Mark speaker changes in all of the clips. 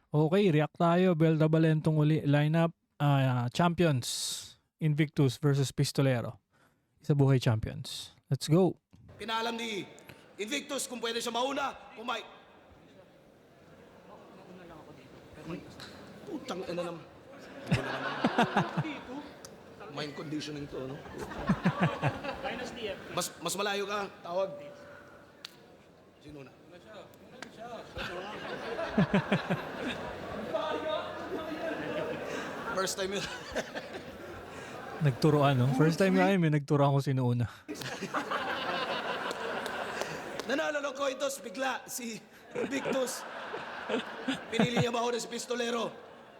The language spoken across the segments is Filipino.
Speaker 1: Okay, react tayo. Belda Balentong uli. Lineup, Champions. Invictus versus Pistolero. Isa buhay champions. Let's go.
Speaker 2: Pinaalam ni Invictus kung pwede siya mauna, Putang ina naman. Mind conditioning to, no? Mas malayo ka, tawag. Sino na? First time yun.
Speaker 1: Nagturoan, no? First time nga may nagturoan ko sino una.
Speaker 2: Nanalo ng Coitos, bigla si Invictus. Pinili niya mauna si Pistolero.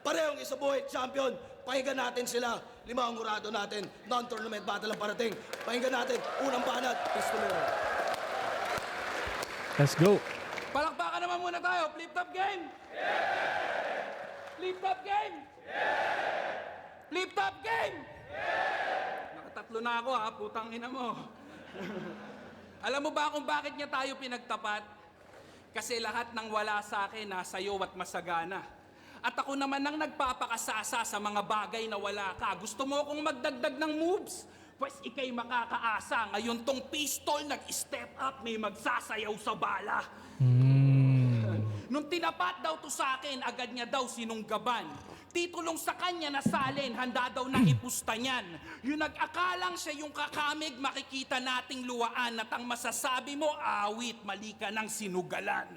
Speaker 2: Parehong isa buhay champion. Pakinggan natin sila. 5 ang urado natin. Non-tournament battle ang parating. Pakinggan natin. Unang banat, Pistolero.
Speaker 1: Let's go.
Speaker 3: Palakpakan naman muna tayo. Flip-top game! Yeah! Flip-top game! Yeah! Flip-top game! Yeah! Nakatatlo na ako ha, putang ina mo. Alam mo ba kung bakit niya tayo pinagtapat? Kasi lahat ng wala sa akin nasa iyo at masagana. At ako naman ang nagpapakasasa sa mga bagay na wala ka. Gusto mo akong magdagdag ng moves? Pues ikay makakaasa. Ngayon tong pistol nag-step up, may magsasayaw sa bala. Nung tinapat daw to sa akin, agad niya daw sinunggaban. Titulong sa kanya na salin, handa daw na ipusta niyan. Yung nag-akalang siya yung kakamig, makikita nating luwaan at ang masasabi mo, awit, mali ka ng sinugalan.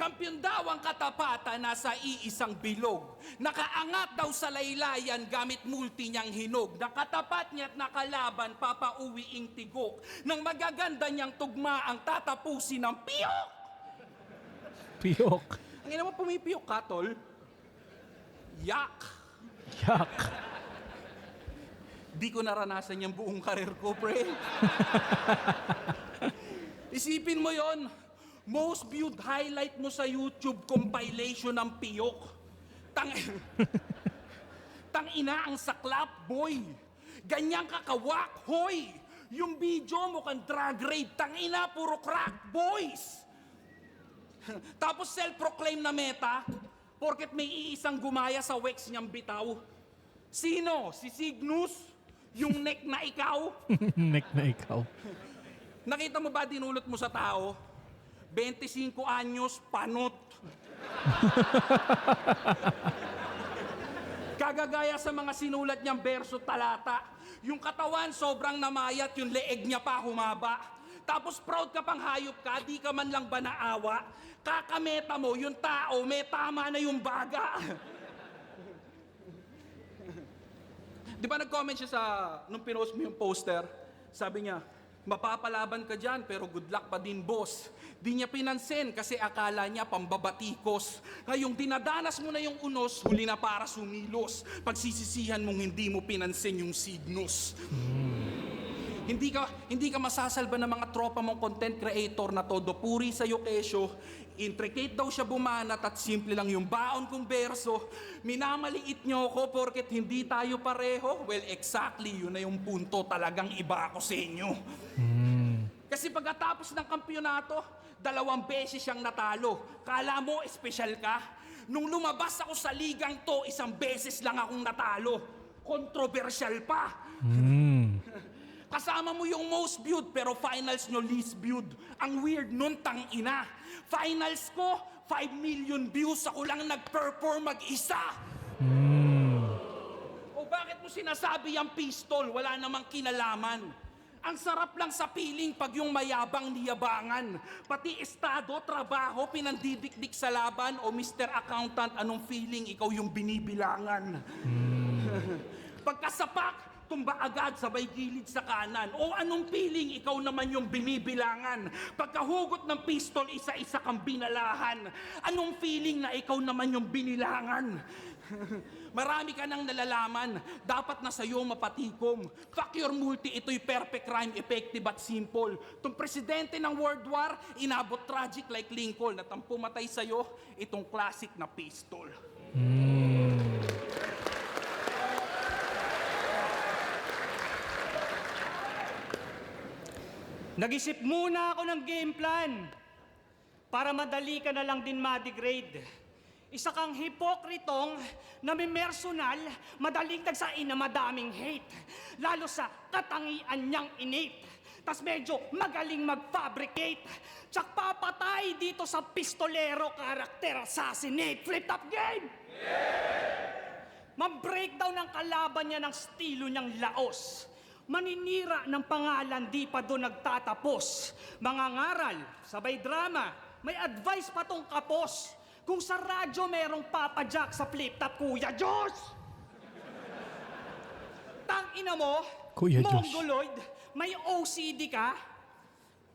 Speaker 3: Kampiyon daw ang katapatan nasa iisang bilog. Nakaangat daw sa laylayan gamit multi niyang hinog. Nakatapat niya at nakalaban, papauwiing tigok. Nang magaganda niyang tugma ang tatapusin ng piyok.
Speaker 1: Piyok.
Speaker 3: Ang ina mo pumipiyok ka, tol? Yak!
Speaker 1: Yak.
Speaker 3: Di ko naranasan yung buong karir ko, pre. Isipin mo yon. Most viewed highlight mo sa YouTube compilation ng piyok. Tang-ina ang saklap, boy. Ganyang kakawak, hoy. Yung video mo kan drag rape, tang-ina puro crack, boys. Tapos self-proclaim na meta, porket may iisang gumaya sa wax niyang bitaw. Sino? Si Cygnus? Yung neck na ikaw?
Speaker 1: Neck na ikaw.
Speaker 3: Nakita mo ba dinulot mo sa tao? 25 anyos, panot. Kagagaya sa mga sinulat niyang berso talata. Yung katawan sobrang namayat, yung leeg niya pa humaba. Tapos proud ka pang hayop ka, di ka man lang ba naawa? Kakameta mo, yung tao, may tama na yung baga. Di ba nag-comment siya nung pinost mo yung poster? Sabi niya, mapapalaban ka dyan, pero good luck pa din, boss. Di niya pinansin kasi akala niya pambabatikos. Ngayong dinadanas mo na yung unos, huli na para sumilos. Pagsisisihan mong hindi mo pinansin yung Cygnus. Hindi ka masasalba ng mga tropa mong content creator na todo puri sa kesyo. Intricate daw siya bumanat at simple lang yung baon kong berso. Minamaliit niyo ako porket hindi tayo pareho. Well, exactly, yun na yung punto. Talagang iba ako sa inyo. Kasi pagkatapos ng kampyonato, 2 beses siyang natalo. Kala mo, espesyal ka? Nung lumabas ako sa ligang to, 1 beses lang akong natalo. Kontrobersyal pa. Kasama mo yung most viewed, pero finals nyo least viewed. Ang weird nun, tang-ina. Finals ko, 5 million views. Ako lang nag-perform mag-isa. O bakit mo sinasabi yung pistol? Wala namang kinalaman. Ang sarap lang sa piling pag yung mayabang niyabangan. Pati estado, trabaho, pinandidikdik sa laban. O Mr. Accountant, anong feeling ikaw yung binibilangan? Pagkasapak, tumba agad sabay gilid sa kanan. O anong feeling ikaw naman yung binibilangan? Pagkahugot ng pistol, isa-isa kang binalahan. Anong feeling na ikaw naman yung binilangan? Marami ka nang nalalaman, dapat na sa'yo mapatikom. Fuck your multi, ito'y perfect rhyme, effective at simple. Itong presidente ng World War, inabot tragic like Lincoln. At ang pumatay sa'yo, itong classic na pistol.
Speaker 4: Nag-isip muna ako ng game plan para madali ka na lang din ma-degrade. Isa kang hipokritong namimersonal, madaling tagsain na madaming hate. Lalo sa katangian niyang innate. Tas medyo magaling mag-fabricate. Tsak papatay dito sa pistolero character assassinate. Flip top game! Ma-breakdown ang kalaban niya ng estilo niyang laos. Maninira ng pangalan, di pa doon nagtatapos. Mga ngaral, sabay drama, may advice pa tong kapos. Kung sa radyo merong papadyak sa flip top, Kuya Diyos! Tangina mo,
Speaker 1: Kuya Diyos.
Speaker 4: Mongoloid, may OCD ka?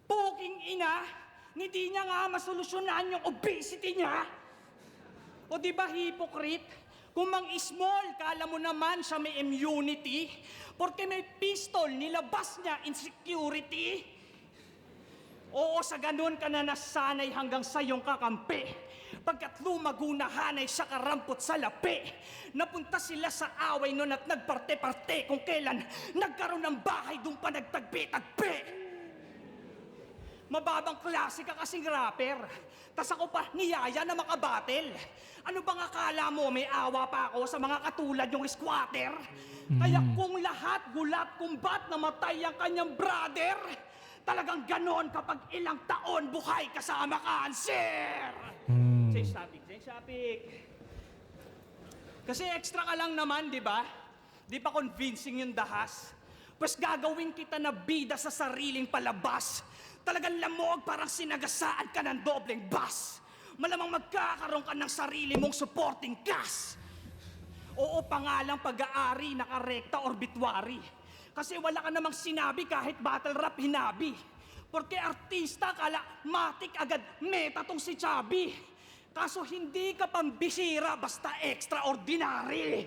Speaker 4: Poking ina, hindi niya nga masolusyonan yung obesity niya? O di ba hypocrite? Kung mang-small, kala mo naman siya may immunity. Porque may pistol, nilabas niya insecurity. Oo, sa ganun ka na nasanay hanggang sa iyong kakampi. Pagkat lumago na hanay siya karampot sa lapi. Napunta sila sa away nun at nagparte-parte kung kailan nagkaroon ng bahay doon pa nagtagpi-tagpi. Mababang klase ka kasing rapper. Tas ako pa niyaya na makabattle. Ano bang akala mo, may awa pa ako sa mga katulad yung squatter? Kaya kung lahat gulat kumbat namatay ang kanyang brother, talagang ganon kapag ilang taon buhay kasama cancer. Change topic. Kasi extra ka lang naman, di ba? Di pa convincing yung dahas. Pues gagawin kita na bida sa sariling palabas. Talagang lamog, parang sinagasaan ka ng dobleng bus. Malamang magkakaroon ka ng sarili mong supporting cast. Oo, pangalang pag-aari, nakarekta, obituary. Kasi wala ka namang sinabi kahit battle rap hinabi. Porque artista, kala matik agad meta tong si Chubby. Kaso hindi ka pambisira, basta extraordinary.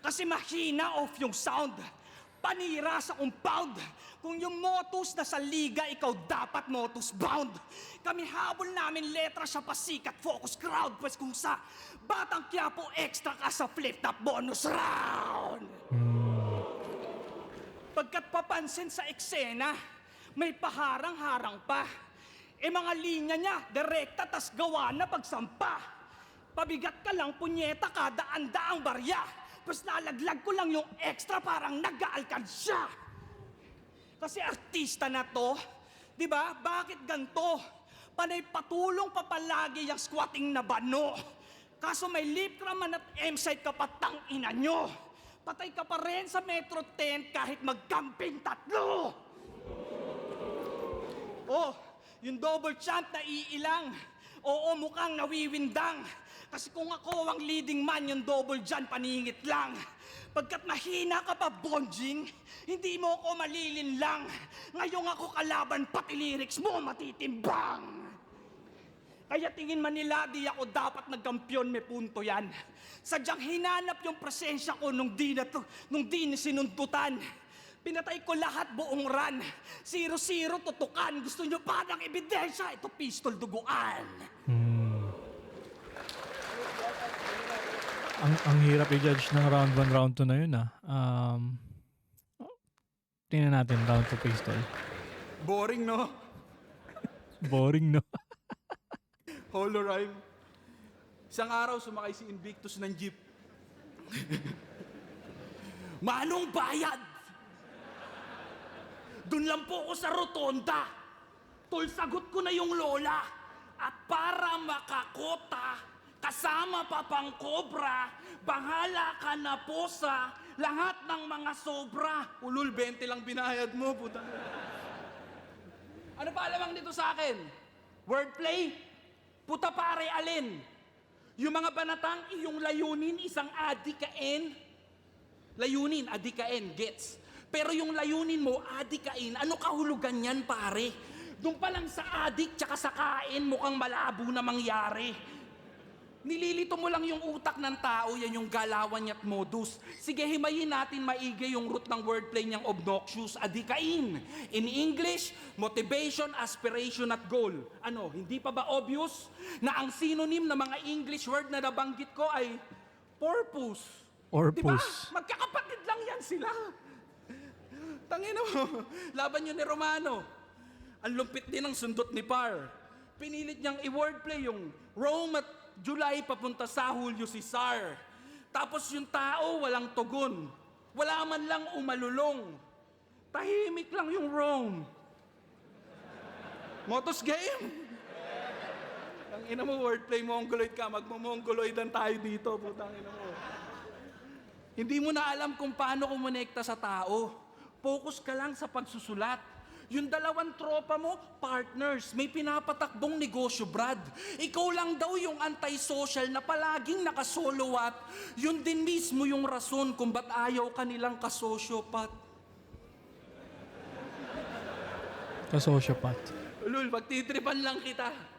Speaker 4: Kasi mahina off yung sound. Panira sa compound. Kung yung motus na sa liga, ikaw dapat motus bound. Kami habol namin letra siya pasikat focus crowd. Pues kung sa Batang Quiapo, extra ka sa flip top bonus round. Pagkat papansin sa eksena, may paharang-harang pa. Mga linya niya, direkta tas gawa na pagsampa. Pabigat ka lang, punyeta ka, daan-daang barya. Tapos lalaglag ko lang yung extra parang nag-aalkansya. Kasi artista na to, di ba? Bakit ganto? Panay patulong pa palagi yung squatting na bano. Kaso may lip kraman at M-side ka patang ina nyo. Patay ka pa rin sa Metro 10 kahit magkamping tatlo. Oh, yung double champ na iilang. Oo, mukhang nawiwindang. Kasi kung ako ang leading man, yung double dyan, paningit lang. Pagkat mahina ka pa, Bonjing, hindi mo ako malilin lang. Ngayong ako kalaban, pati lyrics mo matitimbang. Kaya tingin man nila, di ako dapat nagkampiyon, may punto yan. Sadyang hinanap yung presensya ko nung di sinuntutan. Pinatay ko lahat buong run. 0-0 tutukan. Gusto nyo pa ng ebidensya? Ito pistol duguan.
Speaker 1: Ang hirap i-judge ng round 1, round 2 na yun tingnan natin round 2 pistol.
Speaker 3: Boring, no?
Speaker 1: Boring, no?
Speaker 3: Holorime. Isang araw, sumakay si Invictus ng jeep.
Speaker 2: Manong bayad! Doon lang po ako sa rotonda. Tol, sagot ko na yung lola. At para makakota, kasama pa pang kobra, bahala ka na po sa lahat ng mga sobra.
Speaker 3: Ulul, 20 lang binayad mo, puta. Ano pa alamang dito sa akin? Wordplay? Puta pare, alin? Yung mga banatang iyong layunin, isang adikain. Layunin, adikain, gets. Pero yung layunin mo, adikain, ano kahulugan yan, pare? Doon pa lang sa adik tsaka sa kain, mukhang malabo na mangyari. Nililito mo lang yung utak ng tao, yan yung galawan niya at modus. Sige, himayin natin maigi yung root ng wordplay niyang obnoxious, adikain. In English, motivation, aspiration at goal. Ano, hindi pa ba obvious na ang synonym ng mga English word na nabanggit ko ay purpose? Diba? Magkakapatid lang yan sila. Tangina mo, laban yun ni Romano. Ang lumpit din ng sundot ni Par. Pinilit niyang i-wordplay yung Rome at July papunta sa Julio Cesar. Tapos yung tao walang tugon. Wala man lang umalulong. Tahimik lang yung Rome. Motos game. Ang ina mo, wordplay, mongoloid ka. Magmo-mongoloidan tayo dito, putang ina mo. Hindi mo na alam kung paano kumonekta sa tao. Focus ka lang sa pagsusulat. Yung dalawang tropa mo, partners, may pinapatakbong negosyo, Brad. Ikaw lang daw yung antisocial na palaging nakasolo at yun din mismo yung rason kung ba't ayaw kanilang kasosyopat.
Speaker 1: Kasosyopat.
Speaker 3: Ulul, magtitripan lang kita.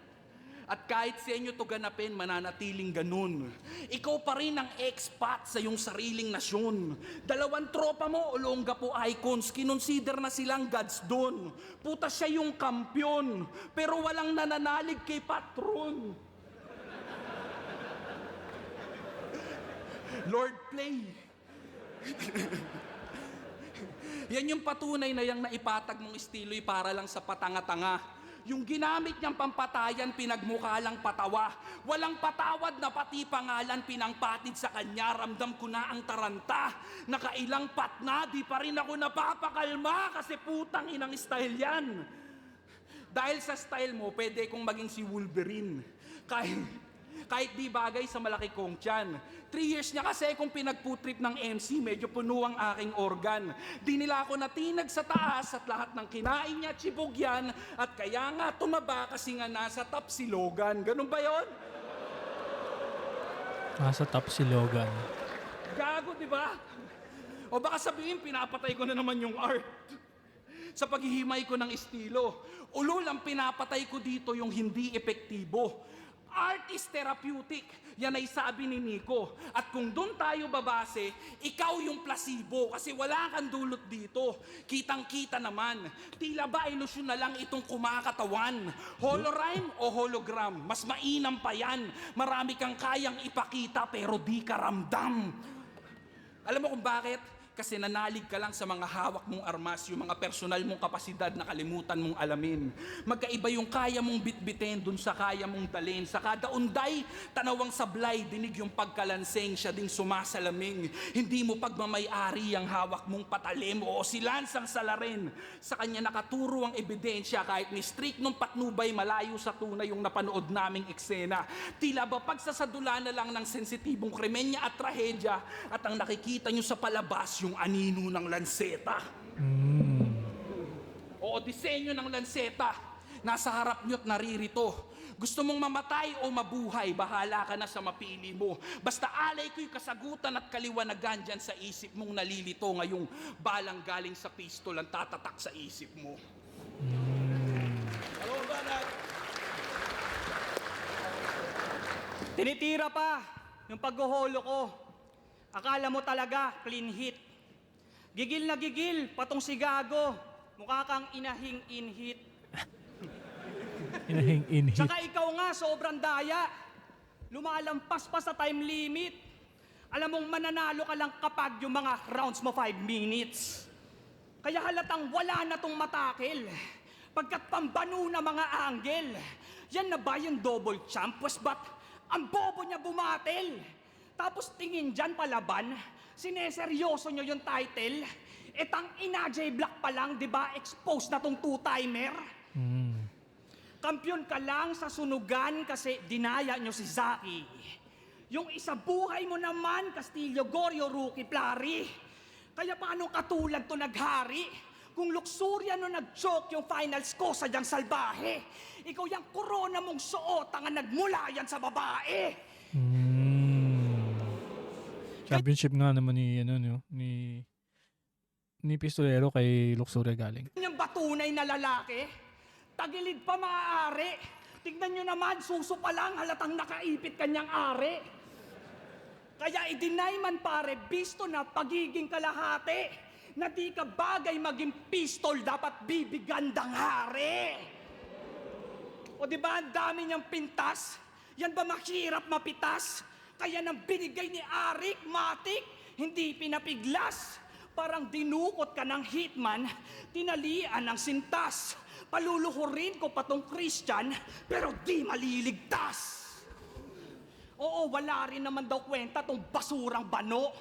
Speaker 3: At kahit sa inyo to ganapin, mananatiling ganun. Ikaw pa rin ang expat sa iyong sariling nasyon. Dalawang tropa mo, Olongapo icons, kinonsider na silang gods doon. Puta siya yung kampyon, pero walang nananalig kay patron. Lord Play. Yan yung patunay na yung naipatag mong estilo'y para lang sa patanga-tanga. Yung ginamit niyang pampatayan, pinagmukha lang patawa. Walang patawad na pati pangalan pinangpatid sa kanya. Ramdam ko na ang taranta. Nakailang pat na, di pa rin ako napapakalma kasi putang inang style yan. Dahil sa style mo, pwede kong maging si Wolverine. Kahit di bagay sa malaki kong tiyan. 3 years niya kasi kung pinagputrip ng MC, medyo puno ang aking organ. Di nila ako natinag sa taas at lahat ng kinain niya, chibog yan. At kaya nga tumaba kasi nga nasa top si Logan. Ganun ba yon?
Speaker 1: Nasa top si Logan.
Speaker 3: Gago, di ba? O baka sabihin, pinapatay ko na naman yung art. Sa paghihimay ko ng estilo. Ulul ang pinapatay ko dito yung hindi epektibo. Art is therapeutic. Yan ay sabi ni Nico. At kung doon tayo babase, ikaw yung placebo kasi wala kang dulot dito. Kitang-kita naman. Tila ba ilusyon na lang itong kumakatawan? Holorime o hologram? Mas mainam pa yan. Marami kang kayang ipakita pero di ka ramdam. Alam mo kung bakit? Kasi nanalig ka lang sa mga hawak mong armas, yung mga personal mong kapasidad na kalimutan mong alamin. Magkaiba yung kaya mong bitbitin dun sa kaya mong dalhin. Sa kada unday, tanawang sablay, dinig yung pagkalanseng, siya ding sumasalaming. Hindi mo pagmamay-ari ang hawak mong patalim o silansang salarin. Sa kanya nakaturo ang ebidensya kahit ni strict nung patnubay malayo sa tunay yung napanood naming eksena. Tila ba pagsasadula na lang ng sensitibong krimenya at trahedya at ang nakikita nyo sa palabas yung anino ng lanseta. O disenyo ng lanseta. Nasa harap nyo't naririto. Gusto mong mamatay o mabuhay, bahala ka na sa mapili mo. Basta alay ko'y kasagutan at kaliwanagan dyan sa isip mong nalilito ngayong balang galing sa pistol ang tatatak sa isip mo.
Speaker 2: Alam mo ba na
Speaker 4: Tinitira pa yung paghuholo ko. Akala mo talaga clean hit. Gigil na gigil, patong si Gago. Mukha kang inahing in-hit.
Speaker 1: Inahing in-hit.
Speaker 4: Tsaka ikaw nga, sobrang daya. Lumalampas pa sa time limit. Alam mong mananalo ka lang kapag yung mga rounds mo 5 minutes. Kaya halatang wala na tong matakil. Pagkat pambano na mga angle. Yan na ba yung double champ? Pwes ba't ang bobo niya bumatel? Tapos tingin dyan palaban, sineseryoso nyo yung title, etang ina J-Block pa lang, di ba, expose na tong two-timer? Kampiyon ka lang sa sunugan kasi dinaya nyo si Zaki. Yung isa buhay mo naman, Castillo, Gorio, Rookie, Plari. Kaya paano katulad to naghari? Kung luksurya no nag-joke yung finals ko sa diyang salbahe. Ikaw yung corona mong suot, ang nagmula yan sa babae.
Speaker 1: Championship nga naman ni Pistolero kay Luxuria galing.
Speaker 4: Yung batunay na lalaki, tagilid pa maaari. Tignan nyo naman, suso pa lang, halatang nakaipit kanyang ari. Kaya i-deny man pare, bisto na pagiging kalahati, na di ka bagay maging pistol, dapat bibigandang hari. O di ba ang dami niyang pintas? Yan ba mahirap mapitas? Kaya nang binigay ni Arik, Matik, hindi pinapiglas. Parang dinukot ka ng hitman, tinalian ng sintas. Paluluhurin ko pa tong Christian, pero di maliligtas. Oo, wala rin naman daw kwenta tong basurang bano.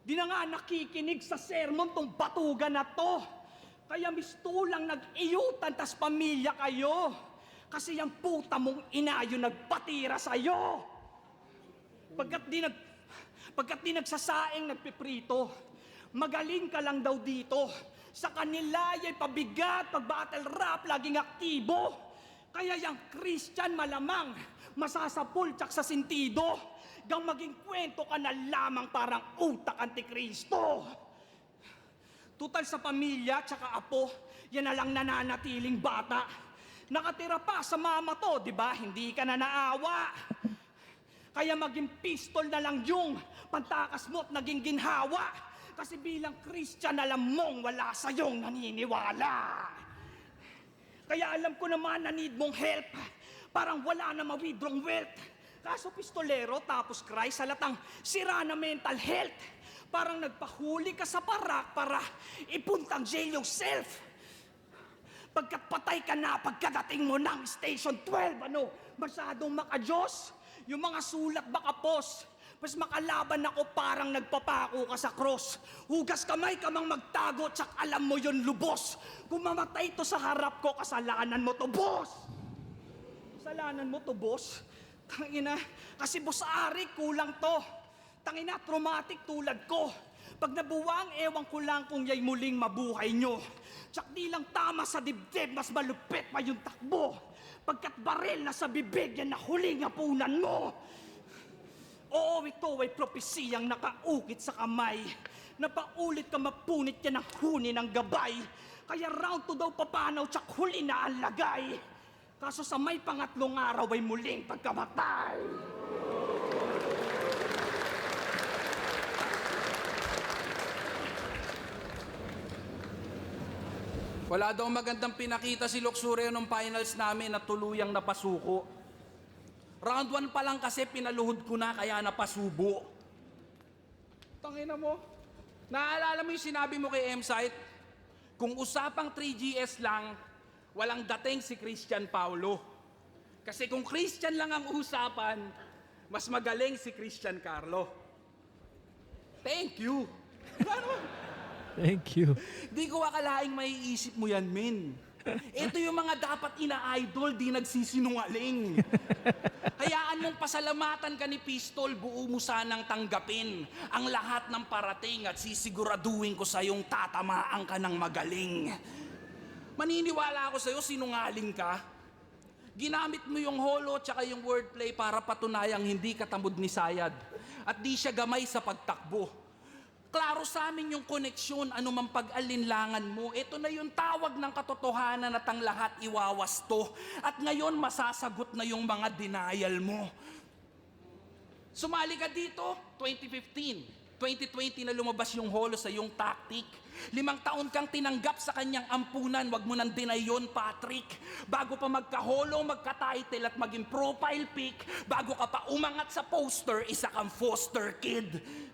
Speaker 4: Di na nga nakikinig sa sermon tong batugan na to. Kaya mistulang nag-iyutan tas pamilya kayo. Kasi yung puta mong ina yung nagpatira sa'yo. Pagkat di nagsasaing nagpiprito, magaling ka lang daw dito. Sa kanila ay pabigat, pag battle rap, laging aktibo. Kaya yung Christian malamang, masasapul tsak sa sintido. Gang maging kwento ka na lamang parang utak antikristo. Tutal sa pamilya tsaka apo, yan na lang nananatiling bata. Nakatira pa sa mama to, di ba? Hindi ka na naawa. Kaya maging pistol na lang yung pantakas mo't naging ginhawa. Kasi bilang Christian, alam mong wala sa'yong naniniwala. Kaya alam ko naman na need mong help. Parang wala na ma-withdrawng wealth. Kaso pistolero tapos Christ, halatang sira na mental health. Parang nagpahuli ka sa parak para ipuntang jail yourself. Pagkat patay ka na pagkadating mo ng Station 12, masyadong makajos. Yung mga sulat baka pos. Mas makalaban ako parang nagpapako ka sa cross. Hugas kamay ka mang magtago, tsak alam mo yun lubos. Kung mamatay to sa harap ko, kasalanan mo to, boss. Kasalanan mo to, boss. Tangina, kasi boss Ari, kulang to. Tangina, traumatic tulad ko. Pag nabuwang, ewan ko lang kung yay muling mabuhay nyo. Tsak di lang tama sa dibdib, mas malupit pa yung takbo. Pagkat baril na sa bibig, yan na huling hapunan mo. Oo, ito ay propesiyang nakaukit sa kamay. Napaulit ka mapunit yan ang huni ng gabay. Kaya round to daw papanaw, tsak huli na ang lagay. Kaso sa may pangatlong araw ay muling pagkamatay.
Speaker 3: Wala daw magandang pinakita si Luxurio nung finals namin na tuluyang napasuko. Round 1 pa lang kasi pinaluhod ko na kaya napasubo. Tangina mo. Naalala mo yung sinabi mo kay M-Site? Kung usapang 3GS lang, walang dating si Christian Paulo. Kasi kung Christian lang ang usapan, mas magaling si Christian Carlo. Thank you.
Speaker 1: Thank you.
Speaker 3: Di ko akalaing maiisip mo yan, men. Ito yung mga dapat ina-idol, di nagsisinungaling. Hayaan mong pasalamatan ka ni Pistol, buo mo sanang tanggapin ang lahat ng parating at sisiguraduhin ko sa'yong tatamaan ka ng magaling. Maniniwala ako sa'yo, sinungaling ka. Ginamit mo yung holo tsaka yung wordplay para patunayang hindi ka tamod ni Sayad at di siya gamay sa pagtakbo. Klaro sa amin yung koneksyon, anumang pag-alinlangan mo. Ito na yung tawag ng katotohanan at ang lahat iwawasto. At ngayon masasagot na yung mga denial mo. Sumali ka dito, 2015. 2020 na lumabas yung holo sa yung tactic. 5 taon kang tinanggap sa kanyang ampunan, wag mo nang deny yun, Patrick. Bago pa magka-holo, magka-title at maging profile pic, bago ka pa umangat sa poster, isa kang foster kid.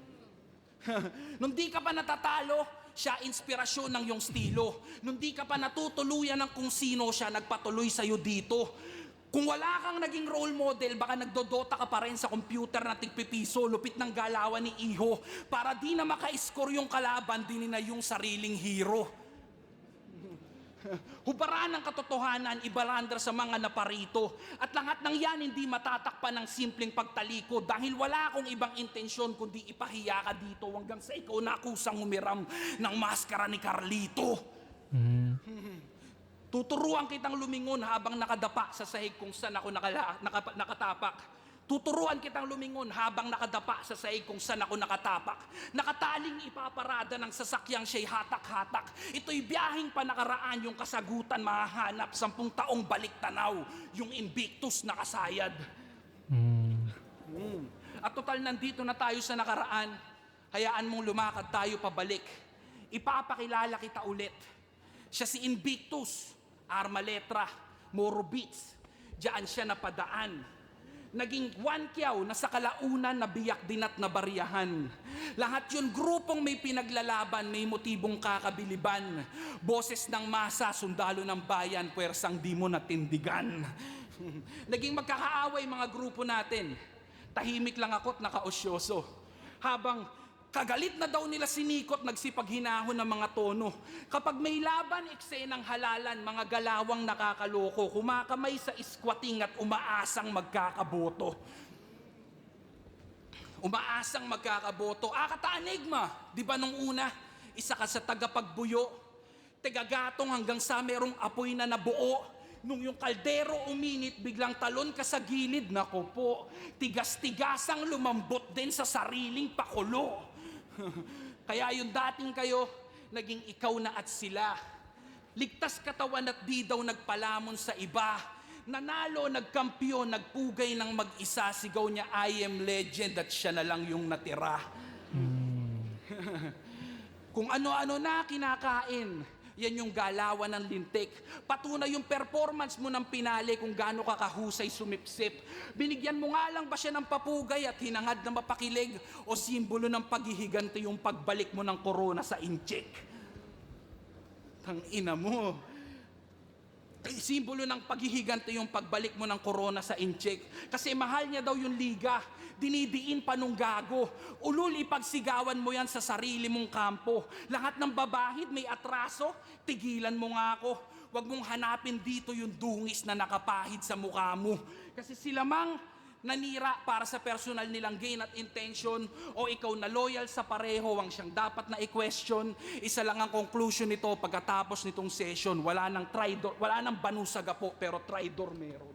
Speaker 3: Nung di ka pa natatalo, siya inspirasyon ng iyong stilo. Nung di ka pa natutuluyan ng kung sino, siya nagpatuloy sa'yo dito. Kung wala kang naging role model, baka nagdodota ka pa rin sa computer na tigpipiso, lupit ng galawan ni Iho, para di na maka-score yung kalaban, di na yung sariling hero. Hubaran ng katotohanan, ibalandra sa mga naparito. At lahat ng yan hindi matatakpan ng simpleng pagtaliko dahil wala akong ibang intensyon kundi ipahiya ka dito hanggang sa ikaw na kusang humiram ng maskara ni Carlito. Tuturuan kitang lumingon habang nakadapa sa sahig kung saan ako nakatapak. Tuturuan kitang lumingon habang nakadapa sa sahig kung saan ako nakatapak. Nakataling ipaparada ng sasakyang siya'y hatak-hatak. Ito'y biyaheng panakaraan, yung kasagutan mahahanap 10 taong balik tanaw, yung Invictus na kasayad. At total nandito na tayo sa nakaraan, hayaan mong lumakad tayo pabalik. Ipapakilala kita ulit. Siya si Invictus, Arma Letra, Moro Beats. Diyan siya napadaan. Naging Wankyaw na sa kalaunan na biyak din at nabariyahan. Lahat yun grupong may pinaglalaban, may motibong kakabiliban. Boses ng masa, sundalo ng bayan, puwersang di mo natindigan. Naging magkakaaway mga grupo natin. Tahimik lang ako't nakaosyoso. Habang kagalit na daw nila sinikot, nagsipaghinahon ng mga tono. Kapag may laban, eksenang halalan, mga galawang nakakaloko, kumakamay sa squatting at umaasang magkakaboto. Umaasang magkakaboto. Kata Enigma, di ba nung una, isa ka sa tagapagbuyo, tagagatong hanggang sa merong apoy na nabuo. Nung yung kaldero uminit, biglang talon ka sa gilid, nako po, tigas-tigasang lumambot din sa sariling pakulo. Kaya yung dating kayo, naging ikaw na at sila. Ligtas katawan at di daw nagpalamon sa iba. Nanalo, nagkampiyon, nagpugay ng mag-isa. Sigaw niya, I am legend at siya na lang yung natira. Kung ano-ano na kinakain, yan yung galawan ng lintik. Patunay yung performance mo ng pinali kung gaano ka kahusay sumipsip. Binigyan mo nga lang ba siya ng papugay at hinangad na mapakilig o simbolo ng paghihiganti yung pagbalik mo ng corona sa incheck? Tangina mo. Simbolo ng paghihiganti yung pagbalik mo ng corona sa incheck. Kasi mahal niya daw yung liga. Dinidiin pa nung gago. Ulul, ipagsigawan mo yan sa sarili mong kampo. Lahat ng babahid may atraso, tigilan mo nga ako. Huwag mong hanapin dito yung dungis na nakapahid sa mukha mo. Kasi sila mang nanira para sa personal nilang gain at intention o ikaw na loyal sa pareho ang siyang dapat na i-question. Isa lang ang conclusion nito pagkatapos nitong session. Wala nang traidor, wala nang banusaga po, pero traidor meron.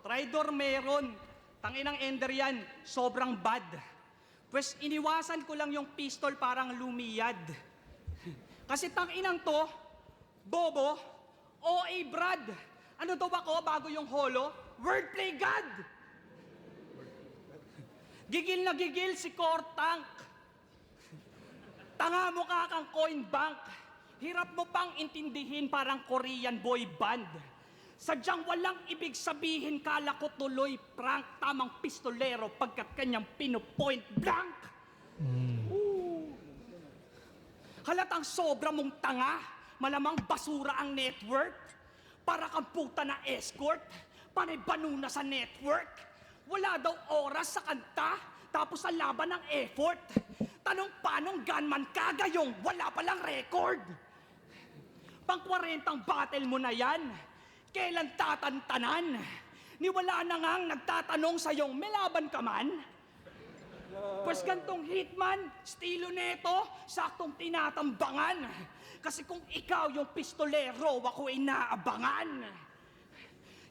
Speaker 4: Traidor meron. Tanginang Ender yan, sobrang bad. Pues iniwasan ko lang yung pistol parang lumiyad. Kasi tanginang to, bobo, OA Brad. Ano daw ako bago yung holo? Wordplay God! Gigil na gigil si Kortank. Tanga mo ka kang coin bank. Hirap mo pang intindihin parang Korean boy band. Sadyang walang ibig sabihin, kala ko tuloy prank, tamang pistolero pagkat kanyang pinupoint blank. Halatang sobra mong tanga, malamang basura ang network. Para kang puta na escort, panay banuna sa network. Wala daw oras sa kanta, tapos sa laban ng effort. Tanong panong gunman ka gayong wala palang record. Pang 40 battle mo na yan. Kailan tatantanan? Ni wala na ngang nagtatanong sa'yong may laban ka man? Pues gantong hitman, estilo neto, saktong tinatambangan. Kasi kung ikaw yung pistolero, ako ay naabangan.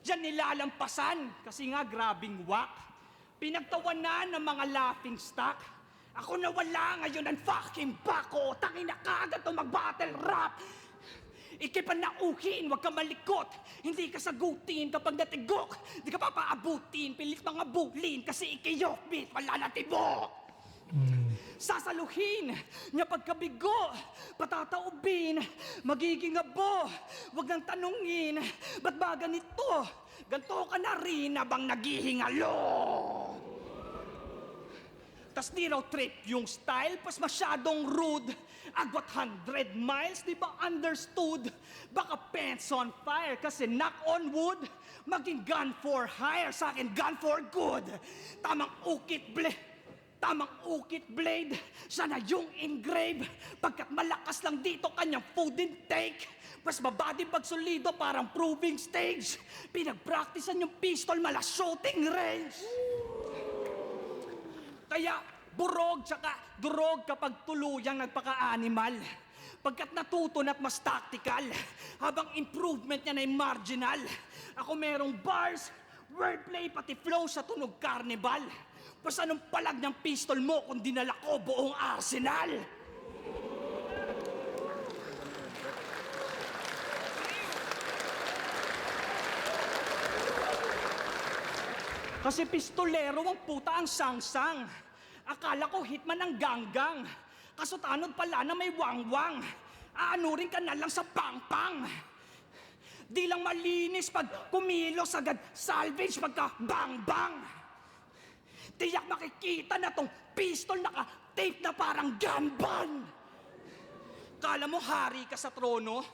Speaker 4: Diyan nilalampasan, kasi nga grabing wak. Pinagtawanan ng mga laughing stock. Ako na wala ngayon ang fucking bako. Tangin na kagad to mag-battle rap. Ikipanauhin, huwag ka malikot. Hindi ka sagutin kapag natigok. Di ka papaabutin, pilit mga bulin. Kasi ikiyokbit, wala na tibok. Sasaluhin, niya pagkabigo. Patataubin, magiging abo. Huwag nang tanungin, ba't ba ganito? Ganto ka na rin habang naghihingalo. Tas di raw trip yung style, pas masyadong rude. Agwat 100 miles, di ba understood? Baka pants on fire, kasi knock on wood. Maging gun for hire, sa akin gun for good. Tamang ukit blade, sana yung engrave. Pagkat malakas lang dito kanyang food intake. Pas mabody pag solido, parang proving stage. Pinagpracticean yung pistol, mala shooting range. Kaya burog tsaka durog kapag tuluyang nagpaka-animal. Pagkat natuto at mas tactical, habang improvement niya na marginal. Ako merong bars, wordplay, pati flow sa tunog carnival. Pas anong palag ng pistol mo kung dinala ko buong arsenal? Kasi pistolero ang puta ang sangsang. Akala ko hitman ang ganggang. Kaso tanod pala na may wangwang. Aanurin ka na lang sa pangpang. Di lang malinis pag kumilos agad salvage pagka bang-bang. Tiyak makikita na tong pistol naka-tape na parang gunban. Kala mo hari ka sa trono?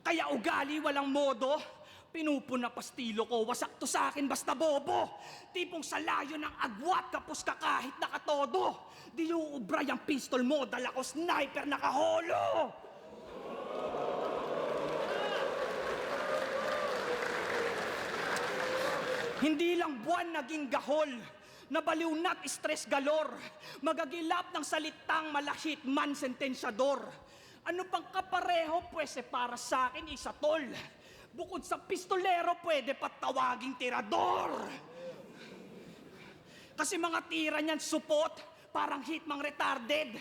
Speaker 4: Kaya ugali walang modo? Pinupuna pastilo ko, wasak to sa akin basta bobo. Tipong sa layo ng agwat, kapos ka kahit nakatodo. Di uubra yung pistol mo, dala ko sniper nakaholo. Hindi lang buwan naging gahol, nabaliw na't stress galor, magagilap ng salitang malahit man sentensyador. Ano pang kapareho pwes para sa akin isa tol. Bukod sa pistolero pwede patawaging tirador. Kasi mga tira niyan supot, parang hitmang retarded.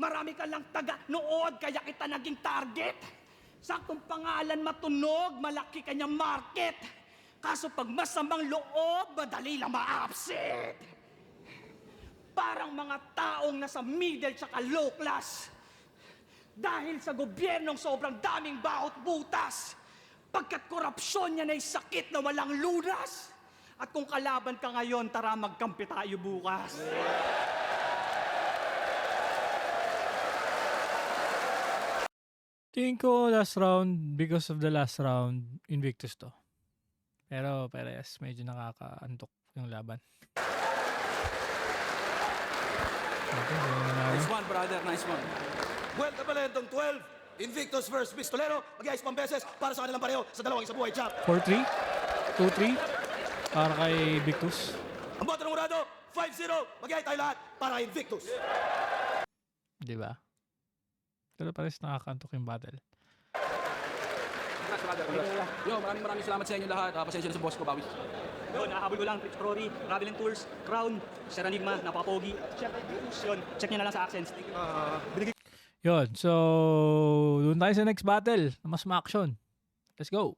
Speaker 4: Marami ka lang taga-nood kaya kita naging target. Saktong pangalan matunog, malaki kanyang market. Kaso pag masamang loob, madali lang ma-upset. Parang mga taong nasa middle tsaka low class. Dahil sa gobyernong sobrang daming bawat butas. Pagkat korupsyon niya na'y sakit na walang lunas. At kung kalaban ka ngayon, tara magkampi tayo bukas.
Speaker 1: Tingin ko last round, because of the last round, Invictus to. Pero Perez, medyo nakakaantok yung laban. Okay,
Speaker 3: Nice one, brother. Nice one.
Speaker 2: Well, Tabalentong 12, Invictus versus Pistolero. Mag-iayos pang beses para sa kanilang pareho sa dalawang isa buhay champ.
Speaker 1: 4-3, 2-3, para kay Victus.
Speaker 2: Ang boto ng Murado, 5-0. Mag-iayos tayo lahat para kay Invictus.
Speaker 1: Di ba? Pero Perez nakakaantok yung battle.
Speaker 3: Congrats, brother. Congrats. Yo, maraming salamat sa inyo lahat. Pasensya na sa boss ko, Bawis.
Speaker 4: Yun, nakahabol ko lang, Rich Rory, Ravel and Tools, Crown, Seranigma, napakapogi. Yun, check nyo na lang sa accents.
Speaker 1: Yun, so doon tayo sa next battle na mas ma-action. Let's go!